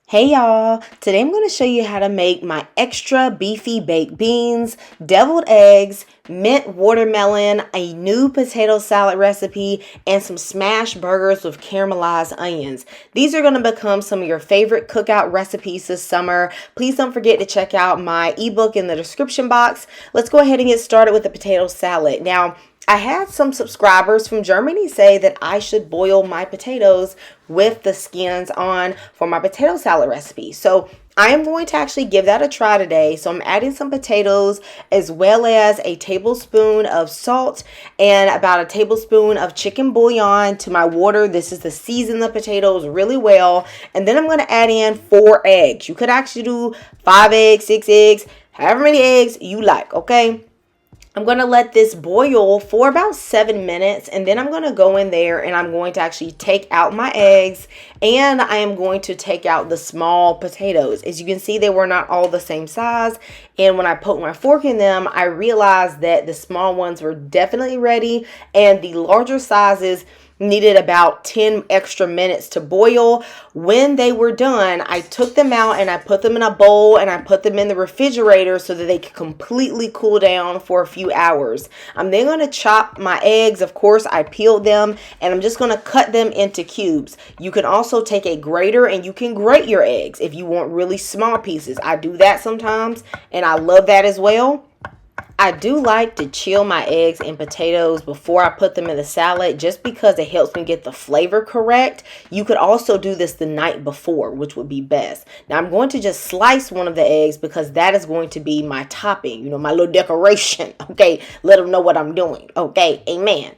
Hey y'all, today I'm going to show you how to make my extra beefy baked beans, deviled eggs, mint watermelon, a new potato salad recipe, and some smashed burgers with caramelized onions. These are going to become some of your favorite cookout recipes this summer. Please don't forget to check out my ebook in the description box. Let's go ahead and get started with the potato salad. Now, I had some subscribers from Germany say that I should boil my potatoes with the skins on for my potato salad recipe. So I am going to actually give that a try today. So I'm adding some potatoes as well as a tablespoon of salt and about a tablespoon of chicken bouillon to my water. This is to season the potatoes really well. And then I'm going to add in 4 eggs. You could actually do 5 eggs, 6 eggs, however many eggs you like, okay? I'm going to let this boil for about 7 minutes, and then I'm going to go in there and I'm going to actually take out my eggs, and I am going to take out the small potatoes. As you can see, they were not all the same size, and when I poked my fork in them, I realized that the small ones were definitely ready, and the larger sizes needed about 10 extra minutes to boil. When they were done, I took them out and I put them in a bowl and I put them in the refrigerator so that they could completely cool down for a few hours. I'm then going to chop my eggs. Of course, I peeled them and I'm just going to cut them into cubes. You can also take a grater and you can grate your eggs if you want really small pieces. I do that sometimes and I love that as well. I do like to chill my eggs and potatoes before I put them in the salad just because it helps me get the flavor correct. You could also do this the night before, which would be best. Now I'm going to just slice one of the eggs because that is going to be my topping, my little decoration. Okay, let them know what I'm doing. Okay, amen.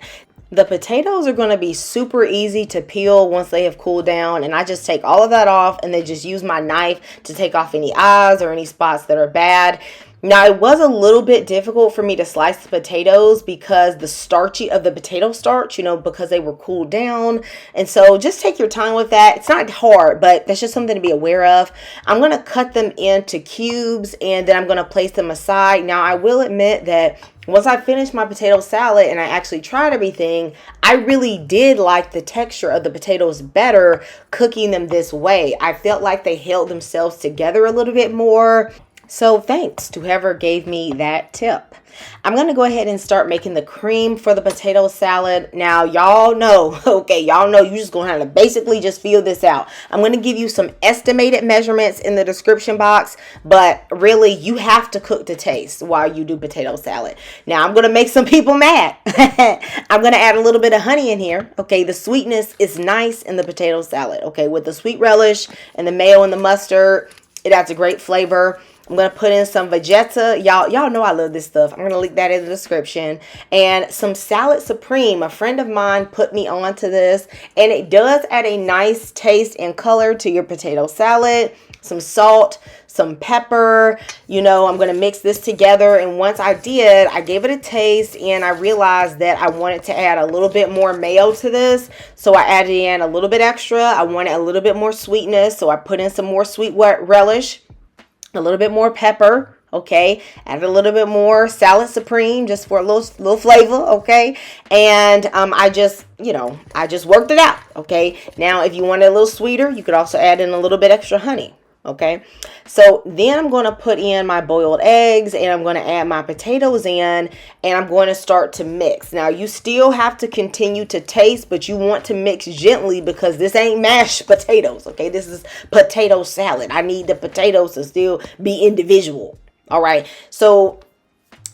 The potatoes are going to be super easy to peel once they have cooled down, and I just take all of that off and then just use my knife to take off any eyes or any spots that are bad. Now, it was a little bit difficult for me to slice the potatoes because the starchy of the potato starch, because they were cooled down. And so just take your time with that. It's not hard, but that's just something to be aware of. I'm going to cut them into cubes and then I'm going to place them aside. Now, I will admit that once I finished my potato salad and I actually tried everything, I really did like the texture of the potatoes better cooking them this way. I felt like they held themselves together a little bit more. So thanks to whoever gave me that tip. I'm going to go ahead and start making the cream for the potato salad. Now, y'all know, you're just going to have to basically just feel this out. I'm going to give you some estimated measurements in the description box, but really you have to cook to taste while you do potato salad. Now, I'm going to make some people mad. I'm going to add a little bit of honey in here. Okay, the sweetness is nice in the potato salad. Okay, with the sweet relish and the mayo and the mustard, it adds a great flavor. I'm going to put in some Vegeta. Y'all know I love this stuff. I'm going to link that in the description. And some salad supreme. A friend of mine put me onto this. And it does add a nice taste and color to your potato salad. Some salt, some pepper. I'm going to mix this together. And once I did, I gave it a taste. And I realized that I wanted to add a little bit more mayo to this. So I added in a little bit extra. I wanted a little bit more sweetness. So I put in some more sweet relish. A little bit more pepper, okay, add a little bit more salad supreme just for a little flavor, okay, and I just worked it out, okay. Now if you want it a little sweeter, you could also add in a little bit extra honey. Okay, so then I'm going to put in my boiled eggs and I'm going to add my potatoes in and I'm going to start to mix. Now you still have to continue to taste, but you want to mix gently because this ain't mashed potatoes. Okay, this is potato salad. I need the potatoes to still be individual. All right, so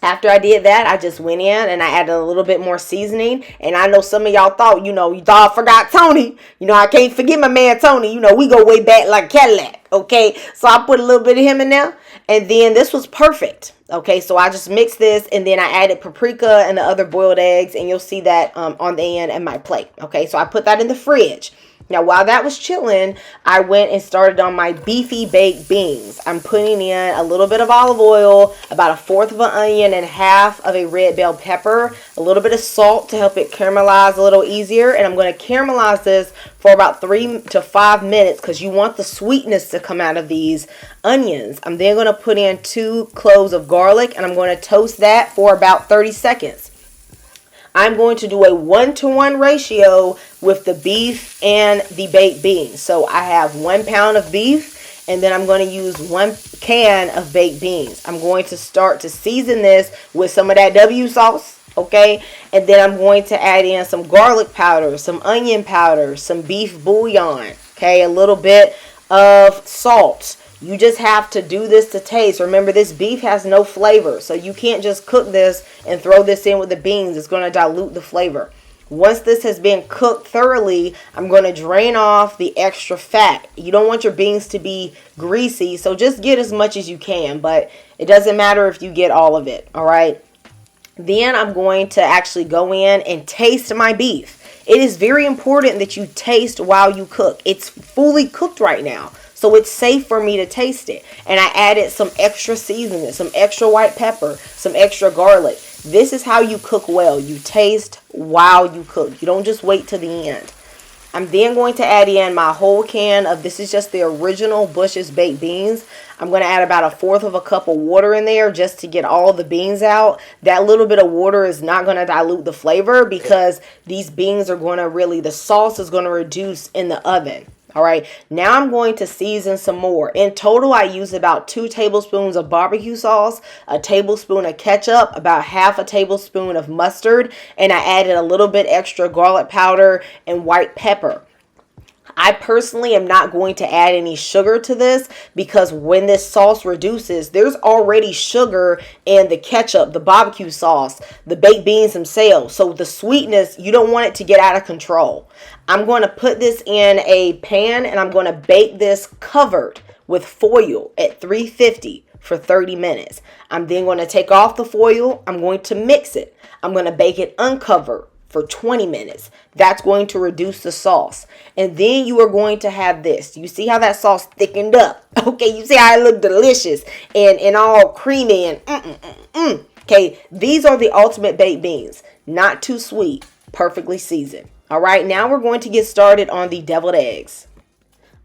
after I did that, I just went in and I added a little bit more seasoning. And I know some of y'all thought, you thought I forgot Toney. I can't forget my man Toney. We go way back like Cadillac. Okay, so I put a little bit of him in there. And then this was perfect. Okay, so I just mixed this and then I added paprika and the other boiled eggs. And you'll see that on the end of my plate. Okay, so I put that in the fridge. Now, while that was chilling, I went and started on my beefy baked beans. I'm putting in a little bit of olive oil, about 1/4 of an onion, and 1/2 of a red bell pepper, a little bit of salt to help it caramelize a little easier. And I'm going to caramelize this for about 3 to 5 minutes because you want the sweetness to come out of these onions. I'm then going to put in 2 cloves of garlic, and I'm going to toast that for about 30 seconds. I'm going to do a 1-to-1 ratio with the beef and the baked beans. So I have 1 pound of beef And then I'm going to use 1 can of baked beans. I'm going to start to season this with some of that W sauce. Okay, and then I'm going to add in some garlic powder, some onion powder, some beef bouillon, okay, a little bit of salt. You just have to do this to taste. Remember, this beef has no flavor, so you can't just cook this and throw this in with the beans. It's going to dilute the flavor. Once this has been cooked thoroughly, I'm going to drain off the extra fat. You don't want your beans to be greasy, so just get as much as you can, but it doesn't matter if you get all of it, all right? Then I'm going to actually go in and taste my beef. It is very important that you taste while you cook. It's fully cooked right now, so it's safe for me to taste it. And I added some extra seasoning, some extra white pepper, some extra garlic. This is how you cook well. You taste while you cook. You don't just wait till the end. I'm then going to add in my whole can of, this is just the original Bush's baked beans. I'm going to add about 1/4 cup of water in there just to get all the beans out. That little bit of water is not going to dilute the flavor because these beans are going to really, the sauce is going to reduce in the oven. All right, now I'm going to season some more. In total, I used about 2 tablespoons of barbecue sauce, a tablespoon of ketchup, about 1/2 tablespoon of mustard, and I added a little bit extra garlic powder and white pepper. I personally am not going to add any sugar to this because when this sauce reduces, there's already sugar in the ketchup, the barbecue sauce, the baked beans themselves. So the sweetness, you don't want it to get out of control. I'm going to put this in a pan and I'm going to bake this covered with foil at 350 for 30 minutes. I'm then going to take off the foil. I'm going to mix it. I'm going to bake it uncovered for 20 minutes. That's going to reduce the sauce. And then you are going to have this. You see how that sauce thickened up? Okay, you see how it looked delicious and all creamy and Okay, these are the ultimate baked beans. Not too sweet, perfectly seasoned. All right, now we're going to get started on the deviled eggs.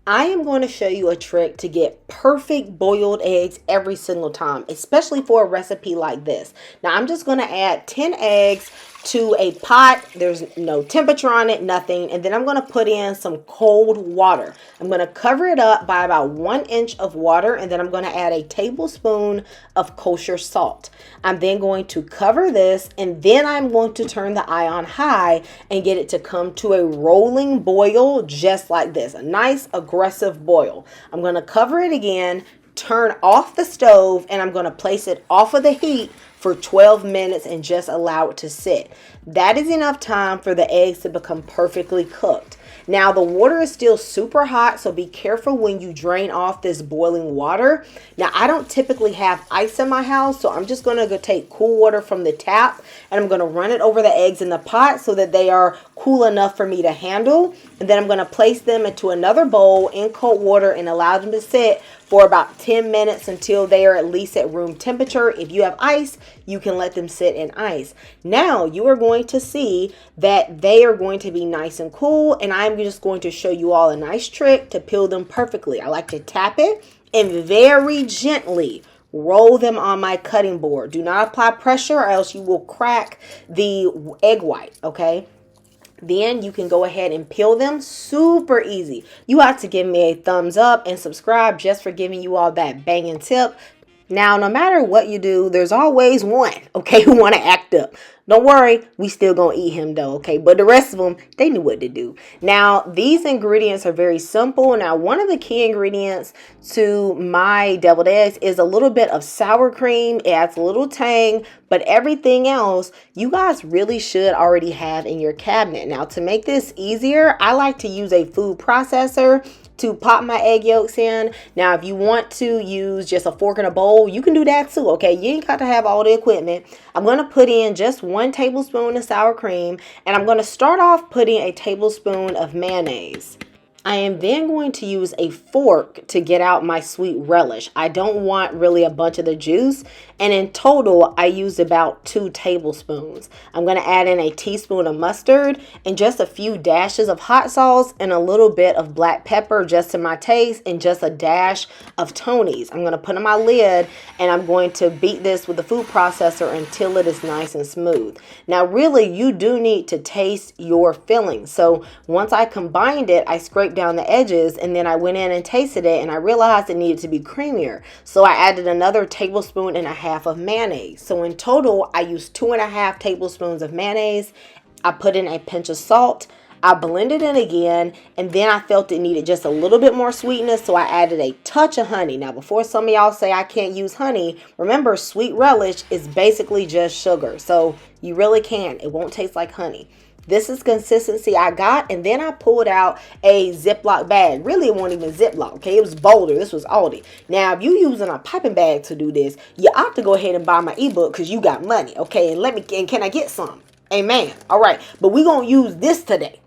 I am going to show you a trick to get perfect boiled eggs every single time, especially for a recipe like this. Now, I'm just going to add 10 eggs to a pot. There's no temperature on it, nothing. And then I'm going to put in some cold water. I'm going to cover it up by about 1 inch of water. And then I'm going to add a tablespoon of kosher salt. I'm then going to cover this. And then I'm going to turn the eye on high and get it to come to a rolling boil just like this. A nice aggressive boil. I'm going to cover it again, turn off the stove, and I'm going to place it off of the heat for 12 minutes and just allow it to sit. That is enough time for the eggs to become perfectly cooked. Now the water is still super hot, so be careful when you drain off this boiling water. Now I don't typically have ice in my house, so I'm just going to go take cool water from the tap and I'm going to run it over the eggs in the pot so that they are cool enough for me to handle. And then I'm going to place them into another bowl in cold water and allow them to sit for about 10 minutes until they are at least at room temperature. If you have ice, you can let them sit in ice. Now you are going to see that they are going to be nice and cool, and I'm just going to show you all a nice trick to peel them perfectly. I like to tap it and very gently roll them on my cutting board. Do not apply pressure or else you will crack the egg white, okay? Then you can go ahead and peel them. Super easy. You have to give me a thumbs up and subscribe just for giving you all that banging tip. Now, no matter what you do, there's always one, okay, who want to act up. Don't worry, we still gonna eat him though, okay? But the rest of them, they knew what to do. Now, these ingredients are very simple. Now, one of the key ingredients to my deviled eggs is a little bit of sour cream. It adds a little tang, but everything else you guys really should already have in your cabinet. Now, to make this easier, I like to use a food processor to pop my egg yolks in. Now, if you want to use just a fork and a bowl, you can do that too, okay? You ain't got to have all the equipment. I'm going to put in just 1 tablespoon of sour cream, and I'm going to start off putting a tablespoon of mayonnaise. I am then going to use a fork to get out my sweet relish. I don't want really a bunch of the juice. And in total, I used about 2 tablespoons. I'm going to add in a teaspoon of mustard and just a few dashes of hot sauce and a little bit of black pepper just to my taste and just a dash of Toney's. I'm going to put on my lid and I'm going to beat this with the food processor until it is nice and smooth. Now, really, you do need to taste your filling. So once I combined it, I scraped down the edges, and then I went in and tasted it, and I realized it needed to be creamier. So I added another tablespoon and a half of mayonnaise. So in total, I used 2.5 tablespoons of mayonnaise. I put in a pinch of salt. I blended it again, and then I felt it needed just a little bit more sweetness, so I added a touch of honey. Now, before some of y'all say I can't use honey, remember, sweet relish is basically just sugar, so you really can. It won't taste like honey. This is consistency I got, and then I pulled out a Ziploc bag. Really, it wasn't even Ziploc, okay? It was Boulder. This was Aldi. Now, if you're using a piping bag to do this, you ought to go ahead and buy my ebook because you got money, okay? And can I get some? Amen. All right, but we're going to use this today.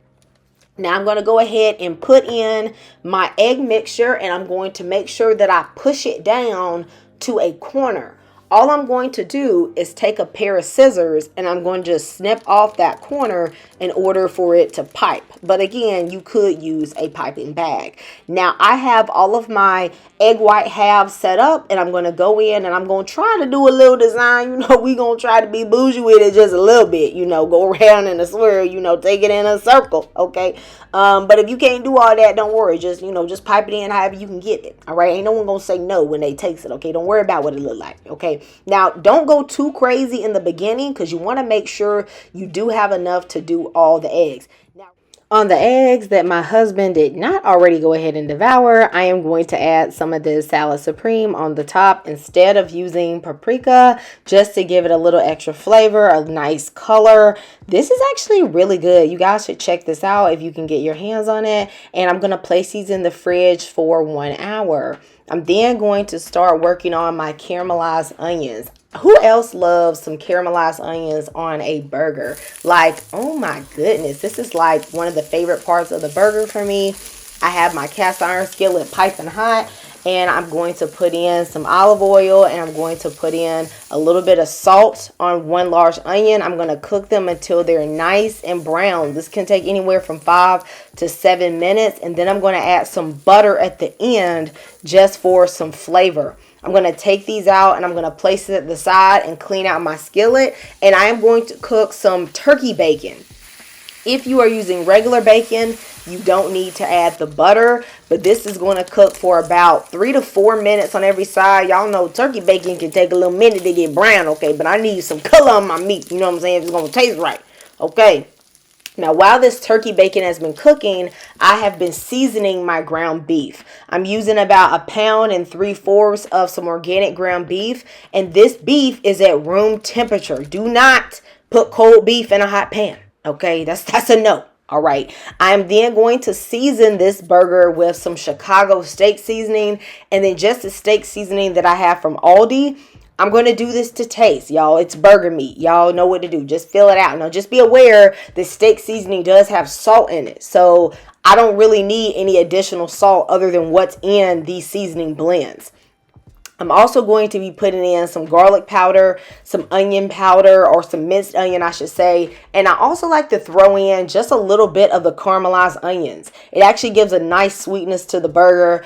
Now I'm going to go ahead and put in my egg mixture, and I'm going to make sure that I push it down to a corner. All I'm going to do is take a pair of scissors, and I'm going to just snip off that corner in order for it to pipe. But again, you could use a piping bag. Now I have all of my egg white halves set up, and I'm going to go in and I'm going to try to do a little design. You know, we're going to try to be bougie with it just a little bit, you know, go around in a swirl, you know, take it in a circle, okay? But if you can't do all that, don't worry. Just, you know, just pipe it in however you can get it, all right? Ain't no one going to say no when they taste it, okay? Don't worry about what it look like, okay? Now, don't go too crazy in the beginning because you want to make sure you do have enough to do all the eggs. Now, on the eggs that my husband did not already go ahead and devour, I am going to add some of this salad supreme on the top instead of using paprika, just to give it a little extra flavor, a nice color. This is actually really good. You guys should check this out if you can get your hands on it. And I'm going to place these in the fridge for 1 hour. I'm then going to start working on my caramelized onions. Who else loves some caramelized onions on a burger? Like, oh my goodness, this is like one of the favorite parts of the burger for me. I have my cast iron skillet piping hot, and I'm going to put in some olive oil, and I'm going to put in a little bit of salt on 1 large onion. I'm going to cook them until they're nice and brown. This can take anywhere from 5 to 7 minutes, and then I'm going to add some butter at the end just for some flavor. I'm going to take these out, and I'm going to place it at the side and clean out my skillet, and I am going to cook some turkey bacon. If you are using regular bacon, you don't need to add the butter, but this is going to cook for about 3 to 4 minutes on every side. Y'all know turkey bacon can take a little minute to get brown, okay? But I need some color on my meat, you know what I'm saying? If it's going to taste right, okay? Now, while this turkey bacon has been cooking, I have been seasoning my ground beef. I'm using about 1.75 pounds of some organic ground beef, and this beef is at room temperature. Do not put cold beef in a hot pan, okay? That's a no. All right. I'm then going to season this burger with some Chicago steak seasoning, and then just the steak seasoning that I have from Aldi. I'm going to do this to taste, y'all. It's burger meat. Y'all know what to do. Just fill it out. Now, just be aware the steak seasoning does have salt in it. So I don't really need any additional salt other than what's in these seasoning blends. I'm also going to be putting in some garlic powder, some onion powder, or some minced onion, I should say. And I also like to throw in just a little bit of the caramelized onions. It actually gives a nice sweetness to the burger.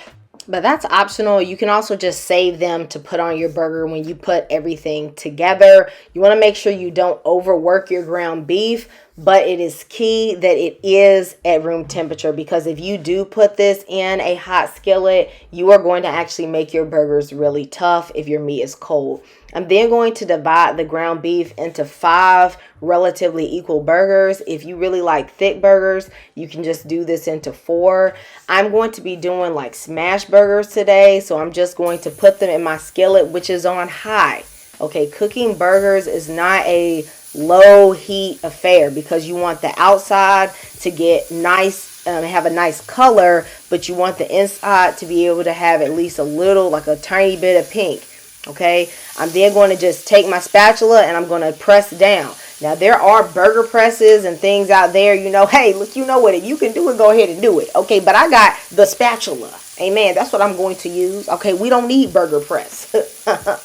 But that's optional. You can also just save them to put on your burger when you put everything together. You want to make sure you don't overwork your ground beef, but it is key that it is at room temperature, because if you do put this in a hot skillet, you are going to actually make your burgers really tough if your meat is cold. I'm then going to divide the ground beef into 5 relatively equal burgers. If you really like thick burgers, you can just do this into 4. I'm going to be doing like smash burgers today, so I'm just going to put them in my skillet, which is on high. Okay, cooking burgers is not a low heat affair, because you want the outside to get nice, have a nice color, but you want the inside to be able to have at least a little, like a tiny bit of pink. Okay, I'm then going to just take my spatula and I'm going to press down. Now, there are burger presses and things out there, you know, hey, look, you know what, if you can do it, go ahead and do it. Okay, but I got the spatula. Amen. That's what I'm going to use. Okay, we don't need burger press.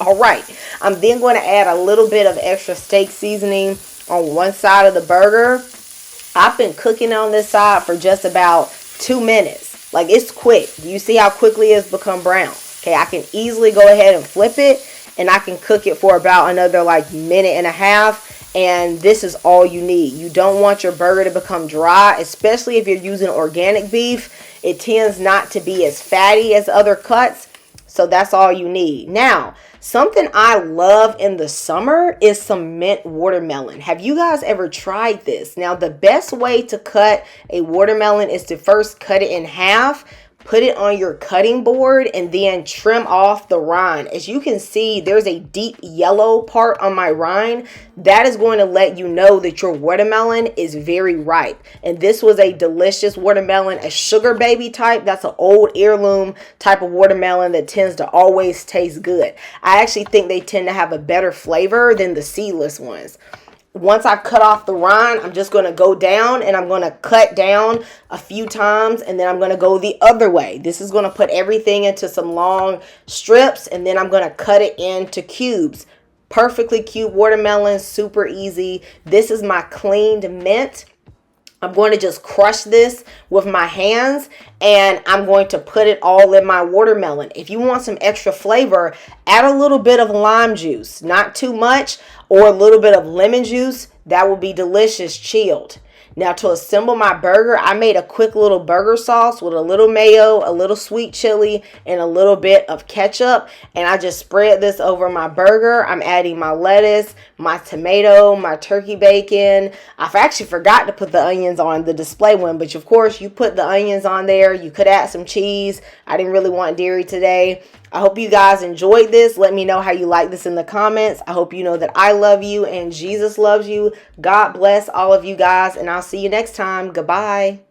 All right. I'm then going to add a little bit of extra steak seasoning on one side of the burger. I've been cooking on this side for just about 2 minutes. Like, it's quick. Do you see how quickly it's become brown? Okay, I can easily go ahead and flip it, and I can cook it for about another like minute and a half. And this is all you need. You don't want your burger to become dry, especially if you're using organic beef. It tends not to be as fatty as other cuts. So that's all you need. Now, something I love in the summer is some mint watermelon. Have you guys ever tried this? Now, the best way to cut a watermelon is to first cut it in half, put it on your cutting board, and then trim off the rind. As you can see, there's a deep yellow part on my rind. That is going to let you know that your watermelon is very ripe. And this was a delicious watermelon, a sugar baby type. That's an old heirloom type of watermelon that tends to always taste good. I actually think they tend to have a better flavor than the seedless ones. Once I cut off the rind, I'm just going to go down and I'm going to cut down a few times, and then I'm going to go the other way. This is going to put everything into some long strips, and then I'm going to cut it into cubes. Perfectly cute watermelon, super easy. This is my cleaned mint. I'm going to just crush this with my hands, and I'm going to put it all in my watermelon. If you want some extra flavor, add a little bit of lime juice, not too much, or a little bit of lemon juice. That will be delicious chilled. Now, to assemble my burger, I made a quick little burger sauce with a little mayo, a little sweet chili, and a little bit of ketchup. And I just spread this over my burger. I'm adding my lettuce, my tomato, my turkey bacon. I actually forgot to put the onions on the display one, but of course, you put the onions on there. You could add some cheese. I didn't really want dairy today. I hope you guys enjoyed this. Let me know how you like this in the comments. I hope you know that I love you and Jesus loves you. God bless all of you guys, and I'll see you next time. Goodbye.